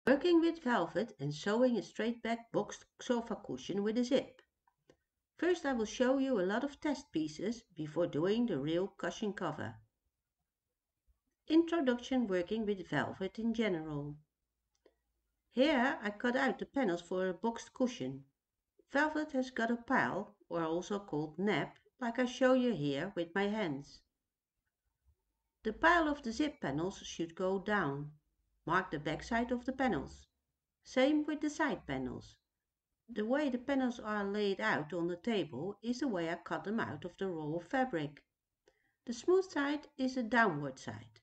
Working with velvet and sewing a straight back boxed sofa cushion with a zip. First I will show you a lot of test pieces before doing the real cushion cover. Introduction working with velvet in general. Here I cut out the panels for a boxed cushion. Velvet has got a pile, or also called nap, like I show you here with my hands. The pile of the zip panels should go down. Mark the back side of the panels. Same with the side panels. The way the panels are laid out on the table is the way I cut them out of the roll of fabric. The smooth side is the downward side.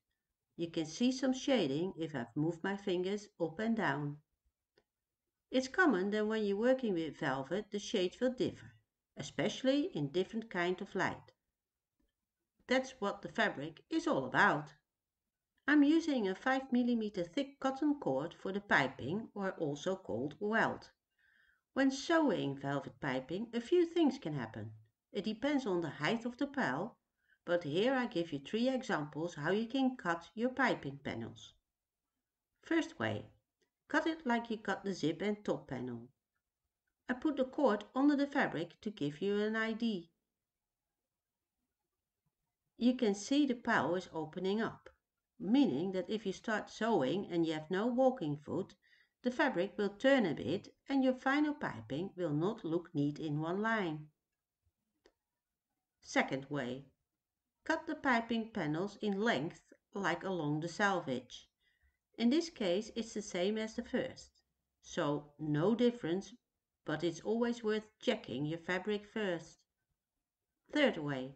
You can see some shading if I've moved my fingers up and down. It's common that when you're working with velvet the shades will differ, especially in different kind of light. That's what the fabric is all about. I'm using a 5mm thick cotton cord for the piping, or also called welt. When sewing velvet piping, a few things can happen. It depends on the height of the pile, but here I give you 3 examples how you can cut your piping panels. First way, cut it like you cut the zip and top panel. I put the cord under the fabric to give you an idea. You can see the pile is opening up, meaning that if you start sewing and you have no walking foot, the fabric will turn a bit and your final piping will not look neat in one line. Second way, cut the piping panels in length like along the selvage. In this case it's the same as the first, so no difference, but it's always worth checking your fabric first. Third way,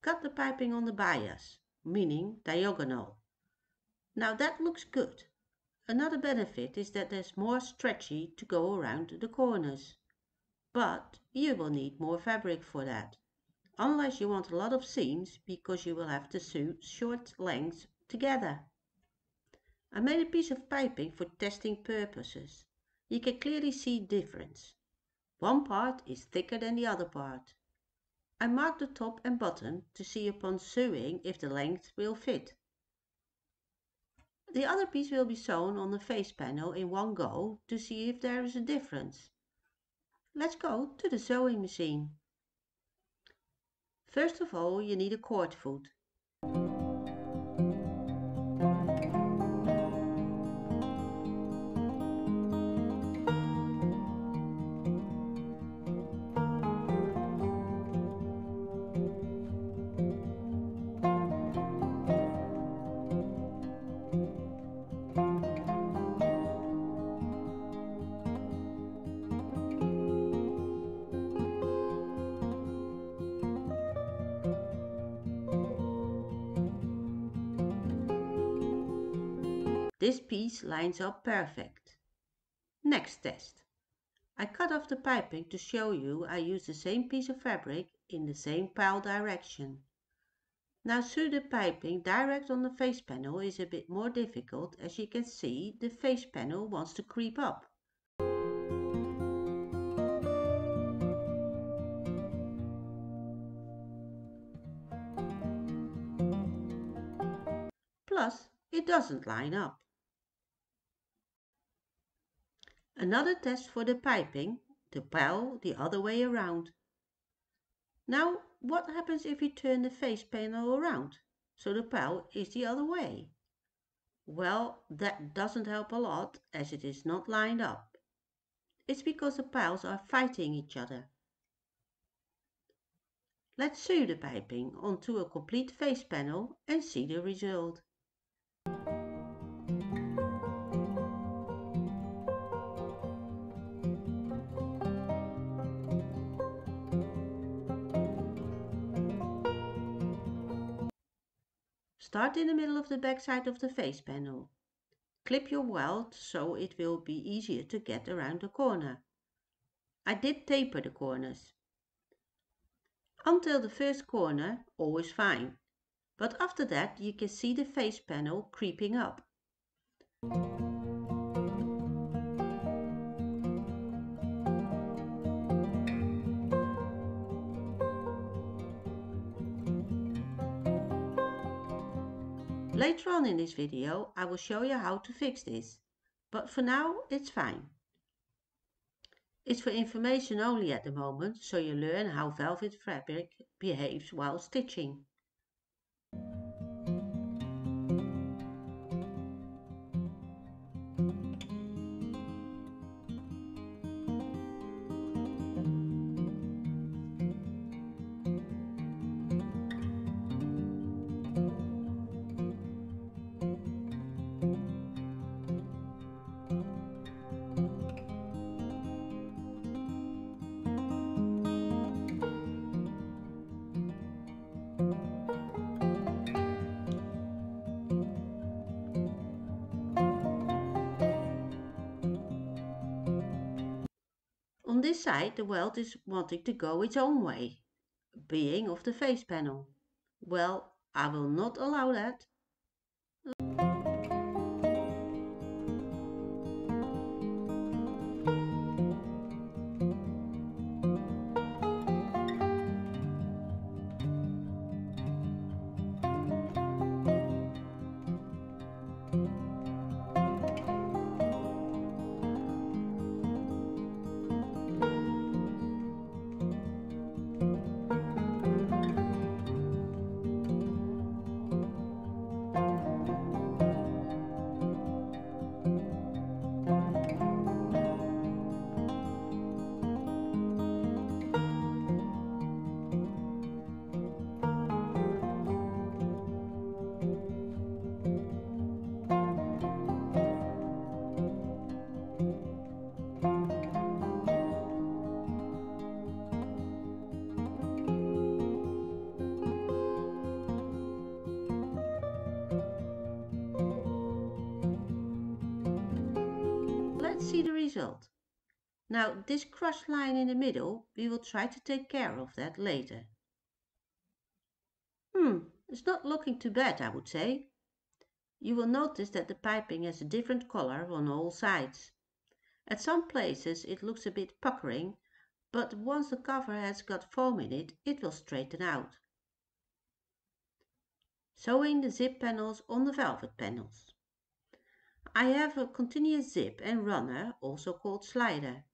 cut the piping on the bias, meaning diagonal. Now that looks good. Another benefit is that there's more stretchy to go around the corners. But you will need more fabric for that, unless you want a lot of seams because you will have to sew short lengths together. I made a piece of piping for testing purposes. You can clearly see difference. One part is thicker than the other part. I marked the top and bottom to see upon sewing if the length will fit. The other piece will be sewn on the face panel in one go to see if there is a difference. Let's go to the sewing machine. First of all, you need a cord foot. This piece lines up perfect. Next test. I cut off the piping to show you I use the same piece of fabric in the same pile direction. Now sew the piping direct on the face panel is a bit more difficult. As you can see, the face panel wants to creep up. Plus, it doesn't line up. Another test for the piping, the pile the other way around. Now, what happens if you turn the face panel around, so the pile is the other way? Well, that doesn't help a lot as it is not lined up. It's because the piles are fighting each other. Let's sew the piping onto a complete face panel and see the result. Start in the middle of the back side of the face panel. Clip your welt so it will be easier to get around the corner. I did taper the corners. Until the first corner, all is fine, but after that you can see the face panel creeping up. Later on in this video I will show you how to fix this, but for now it's fine. It's for information only at the moment, so you learn how velvet fabric behaves while stitching. On this side, the welt is wanting to go its own way, being of the face panel. Well, I will not allow that. Let's see the result. Now, this cross line in the middle, we will try to take care of that later. It's not looking too bad, I would say. You will notice that the piping has a different color on all sides. At some places it looks a bit puckering, but once the cover has got foam in it, it will straighten out. Sewing the zip panels on the velvet panels. I have a continuous zip and runner, also called slider.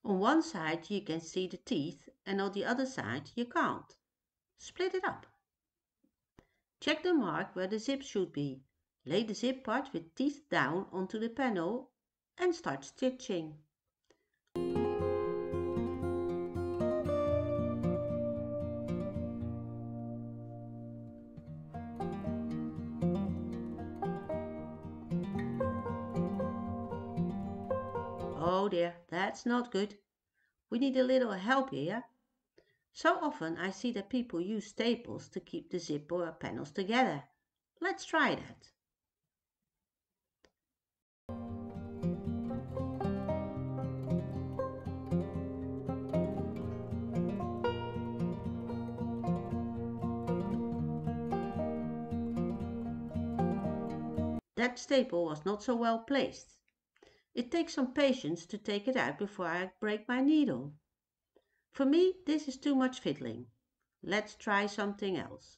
On one side you can see the teeth and on the other side you can't. Split it up. Check the mark where the zip should be. Lay the zip part with teeth down onto the panel and start stitching. Oh dear, that's not good. We need a little help here. So often I see that people use staples to keep the zip panels together. Let's try that. That staple was not so well placed. It takes some patience to take it out before I break my needle. For me, this is too much fiddling. Let's try something else.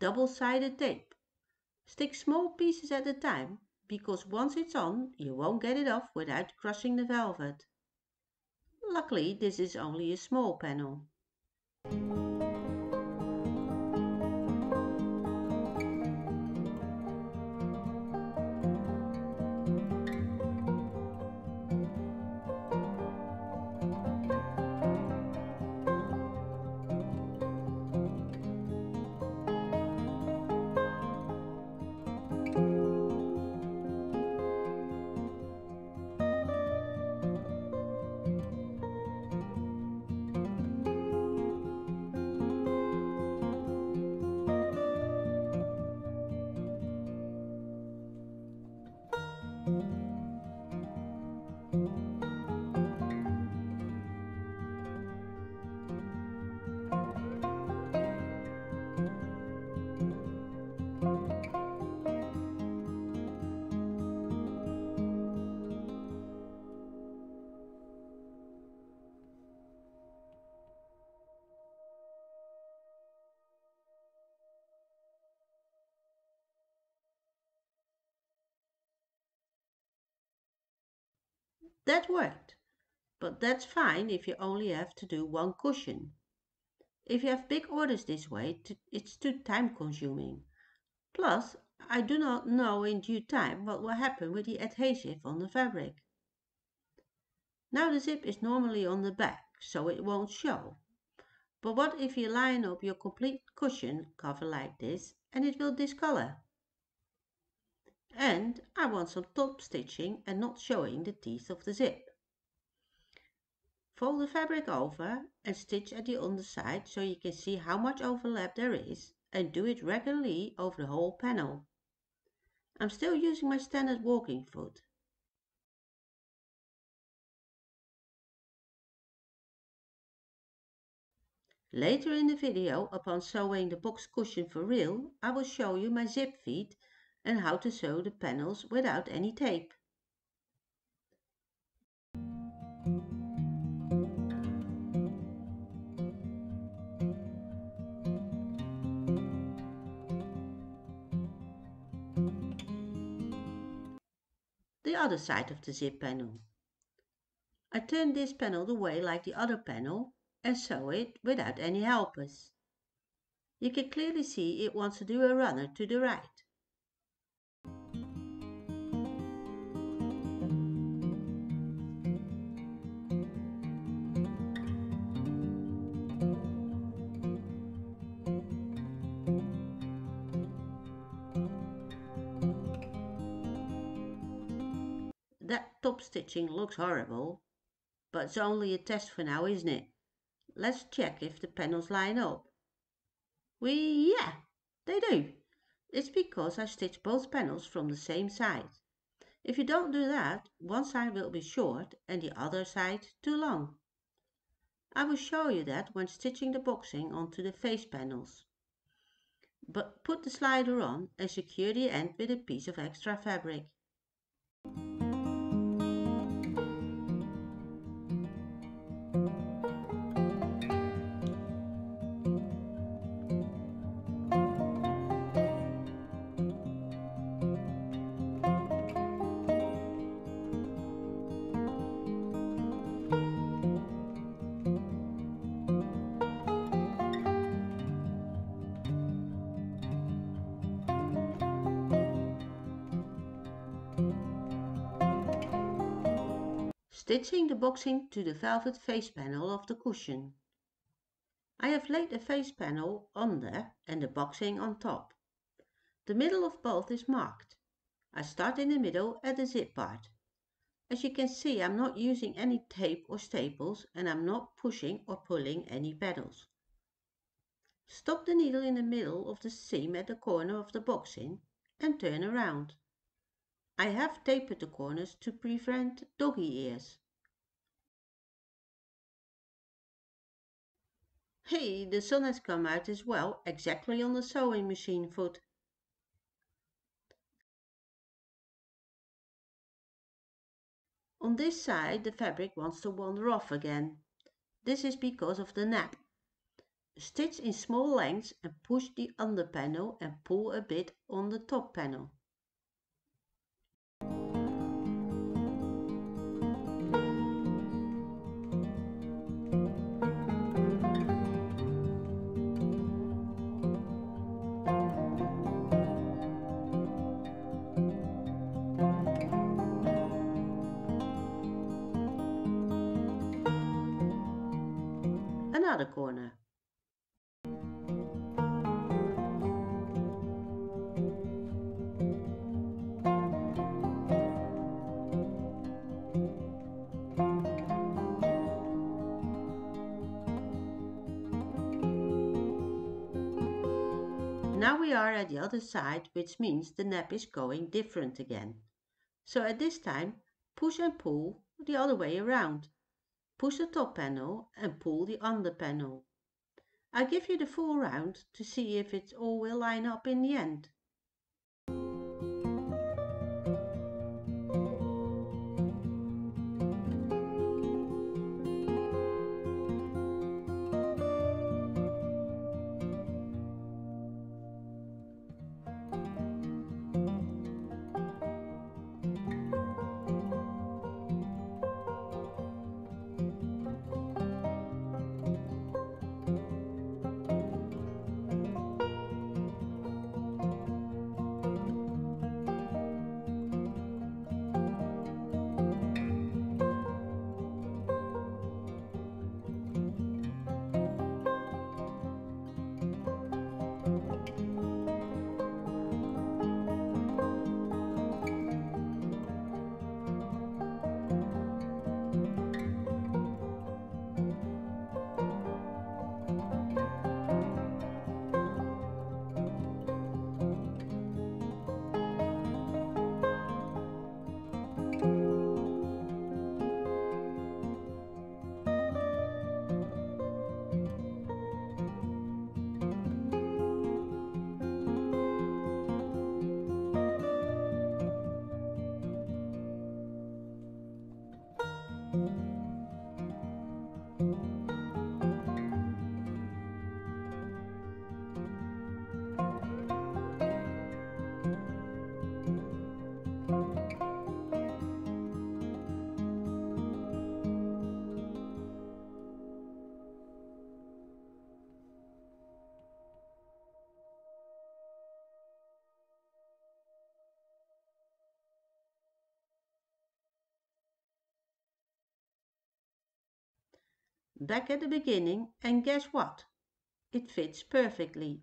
Double-sided tape. Stick small pieces at a time, because once it's on, you won't get it off without crushing the velvet. Luckily, this is only a small panel. That worked, but that's fine if you only have to do one cushion. If you have big orders this way, it's too time consuming. Plus, I do not know in due time what will happen with the adhesive on the fabric. Now the zip is normally on the back, so it won't show. But what if you line up your complete cushion cover like this and it will discolor? And I want some top stitching and not showing the teeth of the zip. Fold the fabric over and stitch at the underside so you can see how much overlap there is, and do it regularly over the whole panel. I'm still using my standard walking foot. Later in the video, upon sewing the box cushion for real, I will show you my zip feet and how to sew the panels without any tape. The other side of the zip panel. I turn this panel the way like the other panel and sew it without any helpers. You can clearly see it wants to do a runner to the right. That top stitching looks horrible, but it's only a test for now, isn't it? Let's check if the panels line up. Yeah, they do. It's because I stitched both panels from the same side. If you don't do that, one side will be short and the other side too long. I will show you that when stitching the boxing onto the face panels. But put the slider on and secure the end with a piece of extra fabric. Stitching the boxing to the velvet face panel of the cushion. I have laid the face panel under and the boxing on top. The middle of both is marked. I start in the middle at the zip part. As you can see, I'm not using any tape or staples and I'm not pushing or pulling any pedals. Stop the needle in the middle of the seam at the corner of the boxing and turn around. I have tapered the corners to prevent doggy ears. Hey, the sun has come out as well, exactly on the sewing machine foot. On this side, the fabric wants to wander off again. This is because of the nap. Stitch in small lengths and push the under panel and pull a bit on the top panel. Another corner. Now we are at the other side, which means the nap is going different again. So at this time, push and pull the other way around. Push the top panel and pull the under panel. I give you the full round to see if it all will line up in the end. back at the beginning, and guess what? It fits perfectly.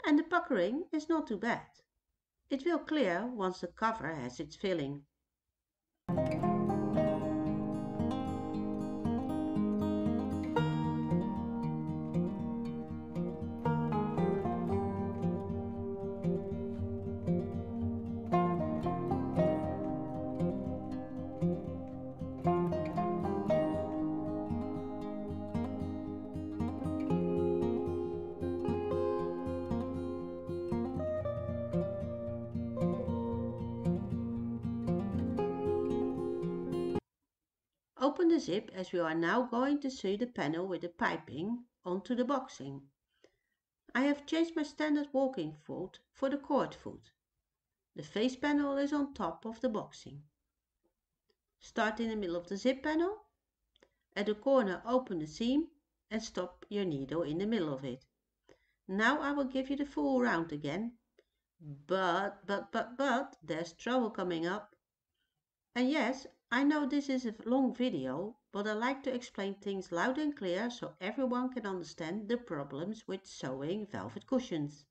And the puckering is not too bad. It will clear once the cover has its filling. Open the zip as we are now going to sew the panel with the piping onto the boxing. I have changed my standard walking foot for the cord foot. The face panel is on top of the boxing. Start in the middle of the zip panel. At the corner open the seam and stop your needle in the middle of it. Now I will give you the full round again. But, there's trouble coming up. And yes, I know this is a long video, but I like to explain things loud and clear so everyone can understand the problems with sewing velvet cushions.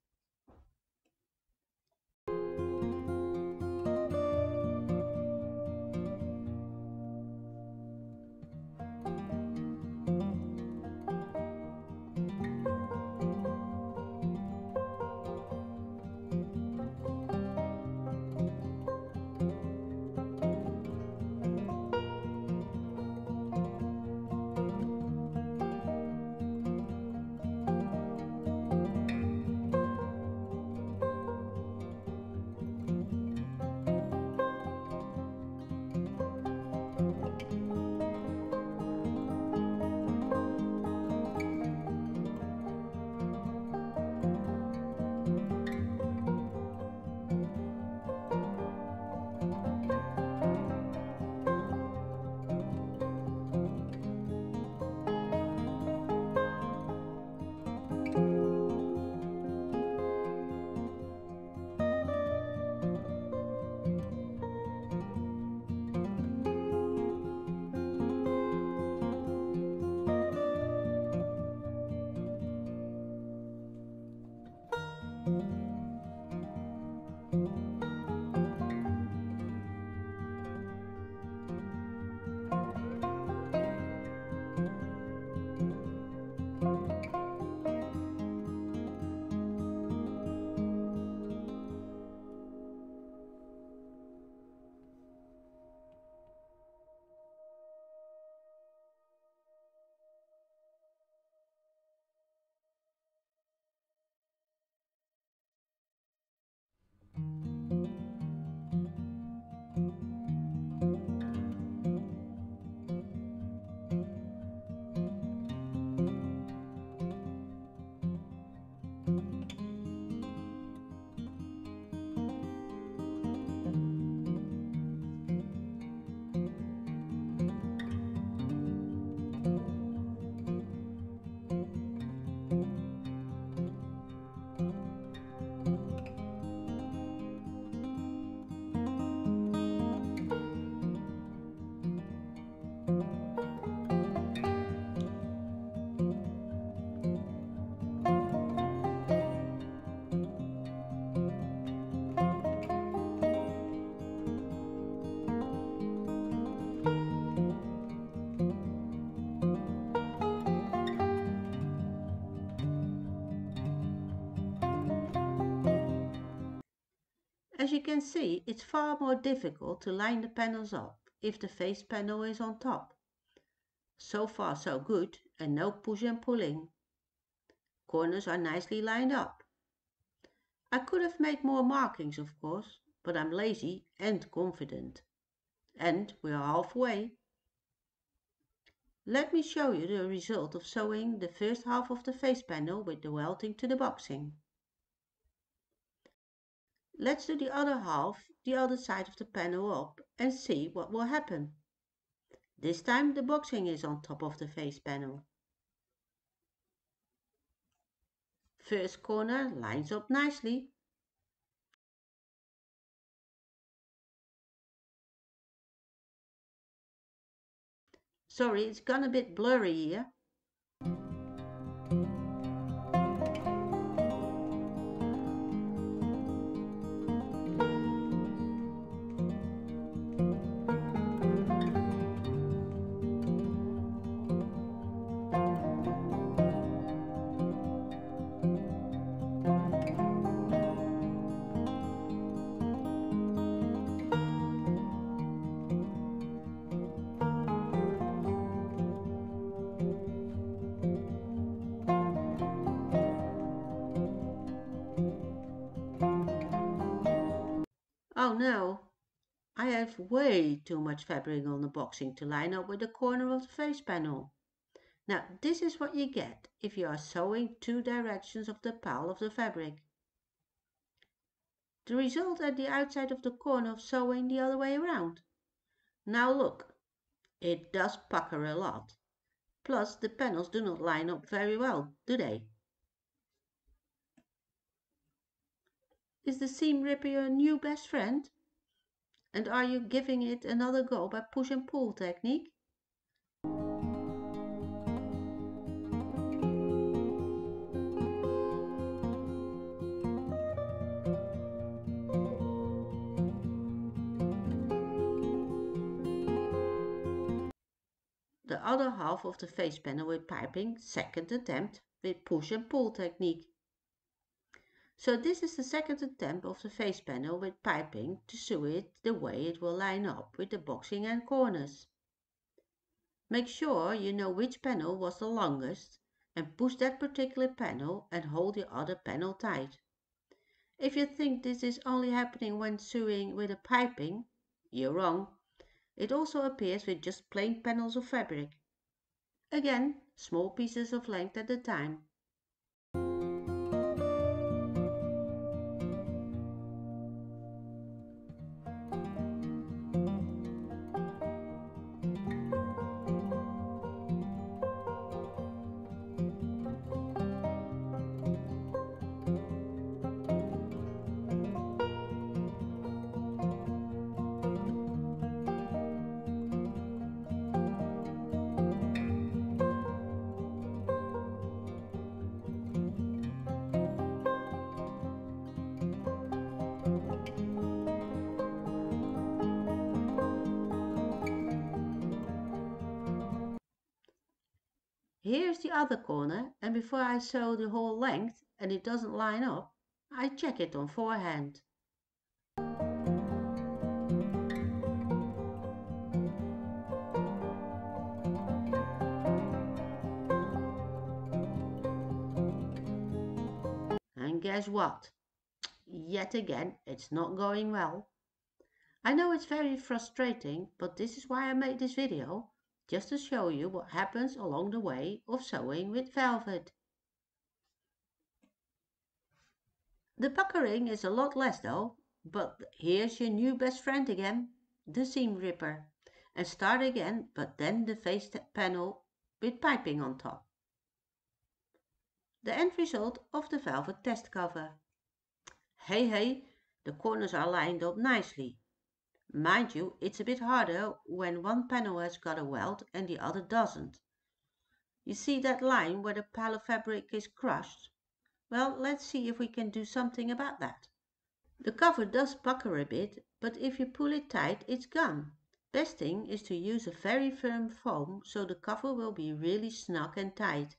As you can see, it's far more difficult to line the panels up if the face panel is on top. So far so good and no push and pulling. Corners are nicely lined up. I could have made more markings of course, but I'm lazy and confident. And we are halfway. Let me show you the result of sewing the first half of the face panel with the welting to the boxing. Let's do the other half, the other side of the panel up and see what will happen. This time the boxing is on top of the face panel. First corner lines up nicely. Sorry, it's gone a bit blurry here. Oh no, I have way too much fabric on the boxing to line up with the corner of the face panel. Now this is what you get if you are sewing two directions of the pile of the fabric. The result at the outside of the corner of sewing the other way around. Now look, it does pucker a lot. Plus the panels do not line up very well, do they? Is the seam ripper your new best friend? And are you giving it another go by push and pull technique? The other half of the face panel with piping, second attempt with push and pull technique. So this is the second attempt of the face panel with piping to sew it the way it will line up with the boxing and corners. Make sure you know which panel was the longest and push that particular panel and hold the other panel tight. If you think this is only happening when sewing with a piping, you're wrong. It also appears with just plain panels of fabric. Again, small pieces of length at a time. Here's the other corner, and before I sew the whole length and it doesn't line up, I check it on forehand. And guess what? Yet again, it's not going well. I know it's very frustrating, but this is why I made this video, just to show you what happens along the way of sewing with velvet. The puckering is a lot less though, but here's your new best friend again, the seam ripper. And start again, but then the face panel with piping on top. The end result of the velvet test cover. Hey, the corners are lined up nicely. Mind you, it's a bit harder when one panel has got a welt and the other doesn't. You see that line where the pile of fabric is crushed? Well, let's see if we can do something about that. The cover does pucker a bit, but if you pull it tight, it's gone. Best thing is to use a very firm foam so the cover will be really snug and tight.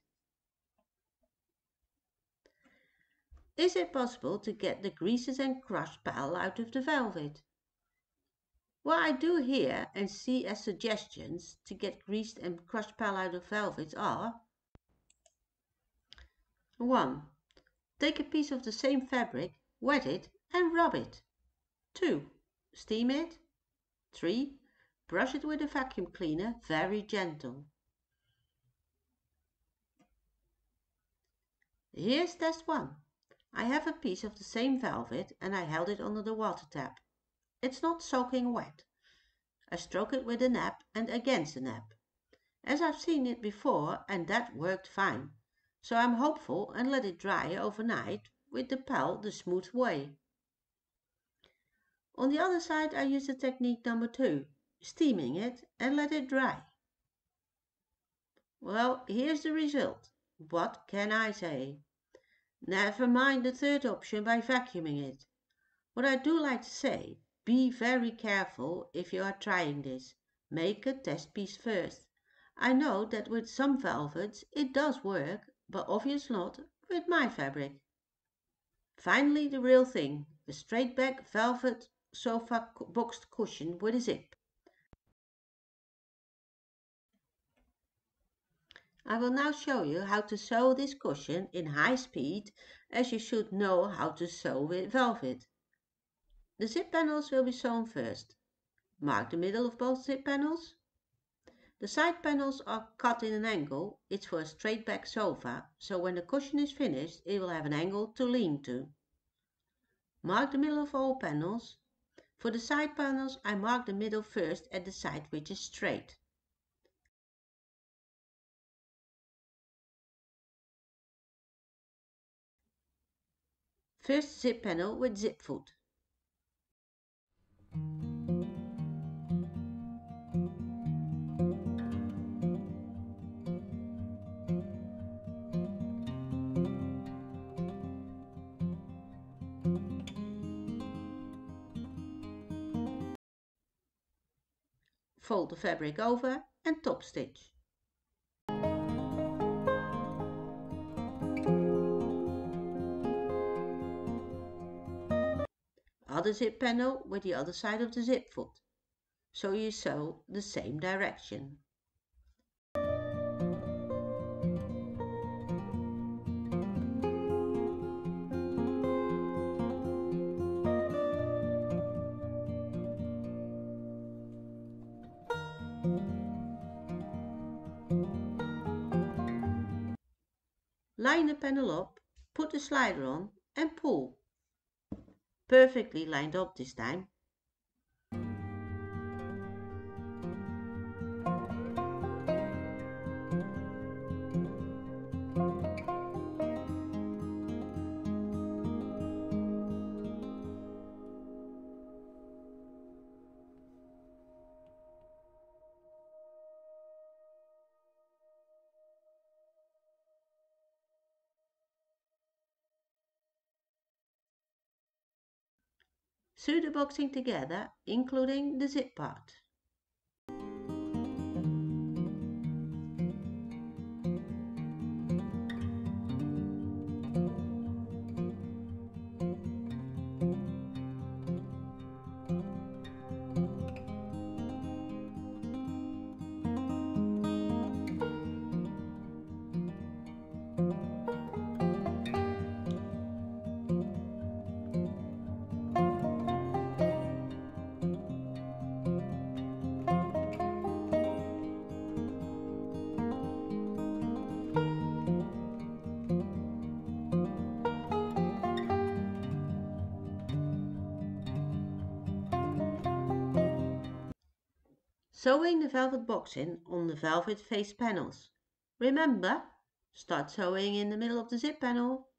Is it possible to get the greases and crushed pile out of the velvet? What I do here and see as suggestions to get greased and crushed pile out of velvet are 1. Take a piece of the same fabric, wet it and rub it. 2. Steam it. 3. Brush it with a vacuum cleaner, very gentle. Here's test 1. I have a piece of the same velvet and I held it under the water tap. It's not soaking wet. I stroke it with a nap and against the nap, as I've seen it before and that worked fine. So I'm hopeful and let it dry overnight with the pal the smooth way. On the other side I use the technique number 2, steaming it and let it dry. Well, here's the result. What can I say? Never mind the third option by vacuuming it. What I do like to say, be very careful if you are trying this. Make a test piece first. I know that with some velvets it does work, but obviously not with my fabric. Finally, the real thing, a straight back velvet sofa boxed cushion with a zip. I will now show you how to sew this cushion in high speed, as you should know how to sew with velvet. The zip panels will be sewn first. Mark the middle of both zip panels. The side panels are cut in an angle, it's for a straight back sofa, so when the cushion is finished it will have an angle to lean to. Mark the middle of all panels. For the side panels I mark the middle first at the side which is straight. First zip panel with zip foot. Fold the fabric over and top stitch. Other zip panel with the other side of the zip foot, so you sew the same direction. Line the panel up, put the slider on and pull. Perfectly lined up this time. Sew the boxing together, including the zip part. Sewing the velvet boxing on the velvet face panels. Remember, start sewing in the middle of the zip panel.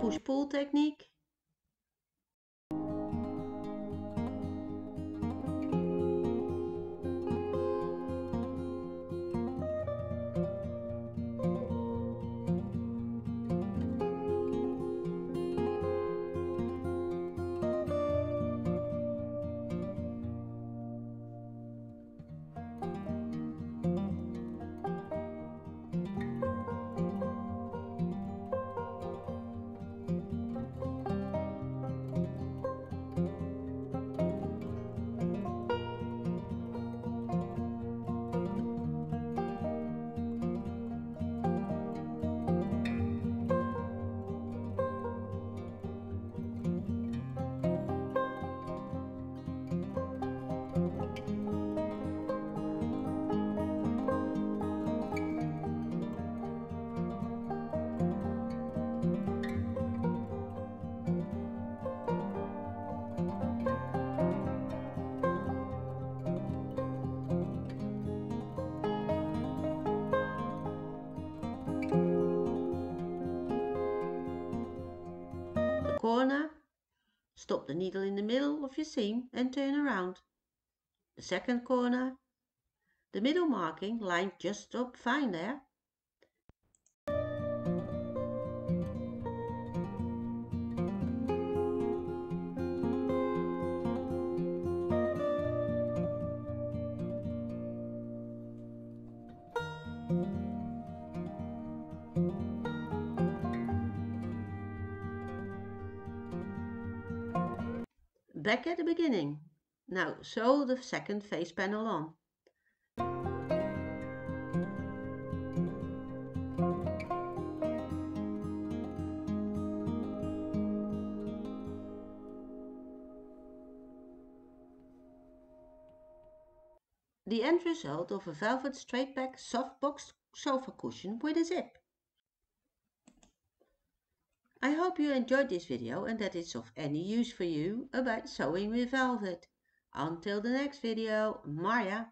Push-pull technique. corner, stop the needle in the middle of your seam and turn around. The second corner, the middle marking lined just up fine there. Back at the beginning. Now sew the second face panel on. The end result of a velvet straight back soft box sofa cushion with a zip. I hope you enjoyed this video and that it's of any use for you about sewing with velvet. Until the next video, Marja.